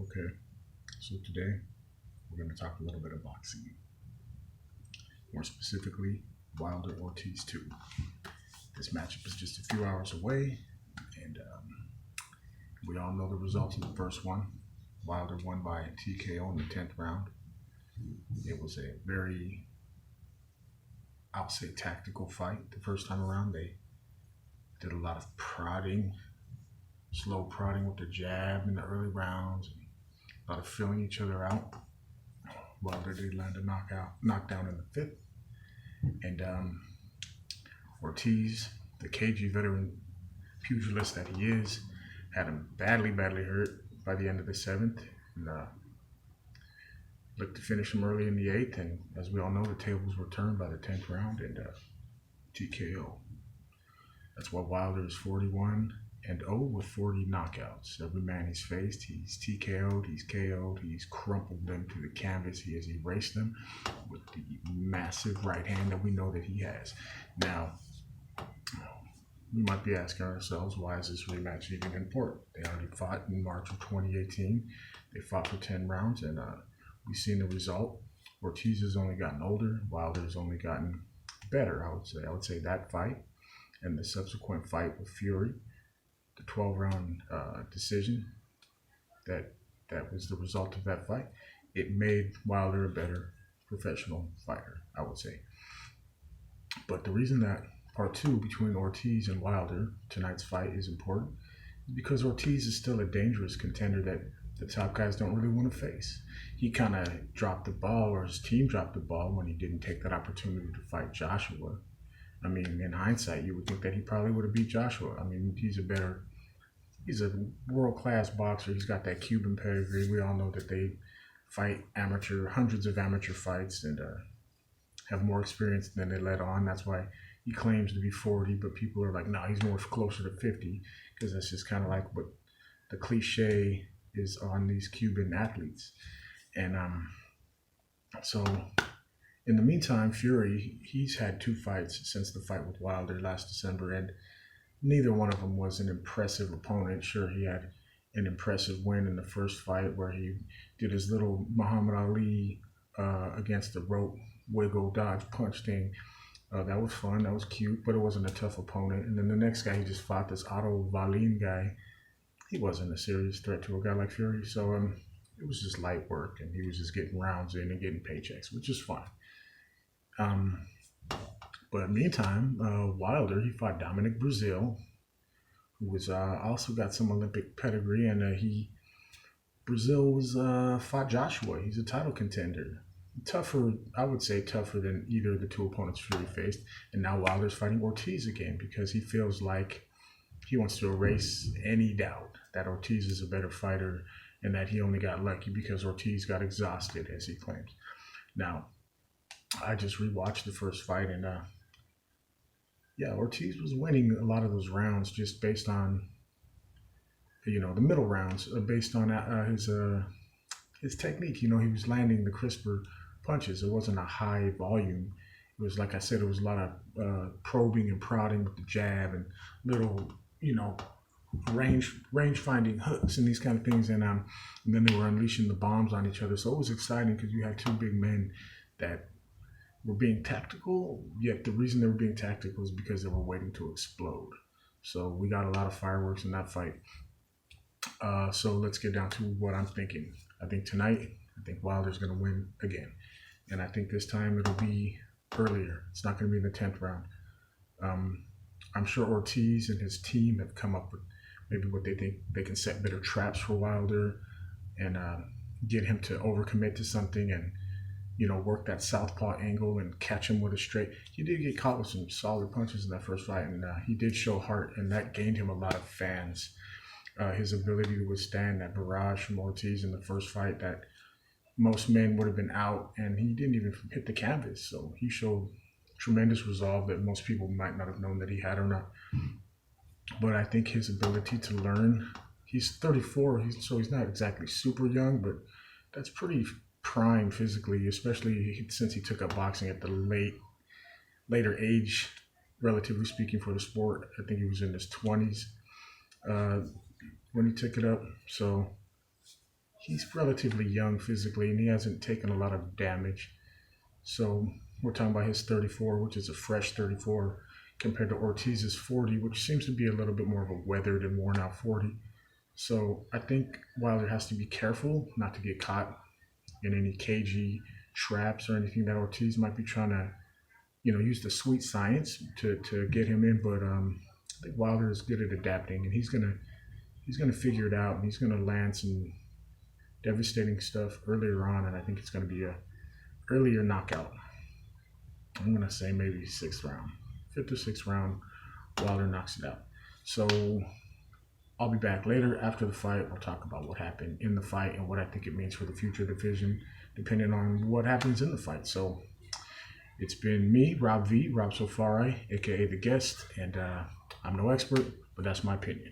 Okay, so today we're going to talk a little bit of boxing. More specifically, Wilder Ortiz 2. This matchup is just a few hours away, and we all know the results of the first one. Wilder won by TKO in the 10th round. It was a very, I'll say, tactical fight the first time around. They did a lot of prodding, slow prodding with the jab in the early rounds, a lot of filling each other out. Wilder did land a knockdown in the fifth. And Ortiz, the cagey veteran pugilist that he is, had him badly hurt by the end of the seventh. And looked to finish him early in the eighth. And as we all know, the tables were turned by the 10th round and TKO. That's why Wilder is 41-0 with 40 knockouts. Every man he's faced, he's TKO'd, he's KO'd, he's crumpled them to the canvas. He has erased them with the massive right hand that we know that he has. Now, we might be asking ourselves, why is this rematch even important? They already fought in March of 2018. They fought for 10 rounds, and we've seen the result. Ortiz has only gotten older. Wilder has only gotten better, I would say. I would say that fight and the subsequent fight with Fury, the 12-round decision, that was the result of that fight. It made Wilder a better professional fighter, I would say. But the reason that part two between Ortiz and Wilder, tonight's fight, is important is because Ortiz is still a dangerous contender that the top guys don't really want to face. He kind of dropped the ball, or his team dropped the ball, when he didn't take that opportunity to fight Joshua. I mean, in hindsight, you would think that he probably would have beat Joshua. I mean, he's a world-class boxer. He's got that Cuban pedigree. We all know that they fight hundreds of amateur fights, and have more experience than they let on. That's why he claims to be 40, but people are like, no, he's more closer to 50, because that's just kind of like what the cliche is on these Cuban athletes. And so in the meantime, Fury, he's had 2 fights since the fight with Wilder last December, and neither one of them was an impressive opponent. Sure, he had an impressive win in the first fight where he did his little Muhammad Ali against the rope wiggle dodge punch thing. That was fun, that was cute, but it wasn't a tough opponent. And then the next guy he just fought, this Otto Wallin guy, he wasn't a serious threat to a guy like Fury. So it was just light work, and he was just getting rounds in and getting paychecks, which is fine. But meantime, Wilder, he fought Dominic Brazil, who was also got some Olympic pedigree, and Brazil was fought Joshua. He's a title contender. Tougher, I would say tougher than either of the 2 opponents Fury faced. And now Wilder's fighting Ortiz again because he feels like he wants to erase any doubt that Ortiz is a better fighter and that he only got lucky because Ortiz got exhausted, as he claims. Now, I just rewatched the first fight, and yeah, Ortiz was winning a lot of those rounds just based on, the middle rounds, based on his technique. He was landing the crisper punches. It wasn't a high volume. It was, like I said, it was a lot of probing and prodding with the jab and little, range finding hooks and these kind of things. And then they were unleashing the bombs on each other. So it was exciting because you had 2 big men that were being tactical, yet the reason they were being tactical is because they were waiting to explode. So we got a lot of fireworks in that fight. So let's get down to what I'm thinking. I think Wilder's going to win again. And I think this time it'll be earlier. It's not going to be in the 10th round. I'm sure Ortiz and his team have come up with maybe what they think they can set better traps for Wilder and get him to overcommit to something and, work that southpaw angle and catch him with a straight. He did get caught with some solid punches in that first fight, and he did show heart, and that gained him a lot of fans. His ability to withstand that barrage from Ortiz in the first fight that most men would have been out, and he didn't even hit the canvas. So he showed tremendous resolve that most people might not have known that he had or not. But I think his ability to learn, he's 34, so he's not exactly super young, but that's pretty prime physically, especially since he took up boxing at the later age, relatively speaking, for the sport. I think he was in his 20s when he took it up. So he's relatively young physically, and he hasn't taken a lot of damage. So we're talking about his 34, which is a fresh 34, compared to Ortiz's 40, which seems to be a little bit more of a weathered and worn out 40. So I think Wilder has to be careful not to get caught in any cagey traps or anything that Ortiz might be trying to, use the sweet science to get him in. But I think Wilder is good at adapting, and he's gonna figure it out, and he's gonna land some devastating stuff earlier on, and I think it's gonna be a earlier knockout. I'm gonna say maybe 6th round, 5th or 6th round. Wilder knocks it out. So I'll be back later after the fight. I'll talk about what happened in the fight and what I think it means for the future division, depending on what happens in the fight. So it's been me, Rob Sofari, aka The Guest, and I'm no expert, but that's my opinion.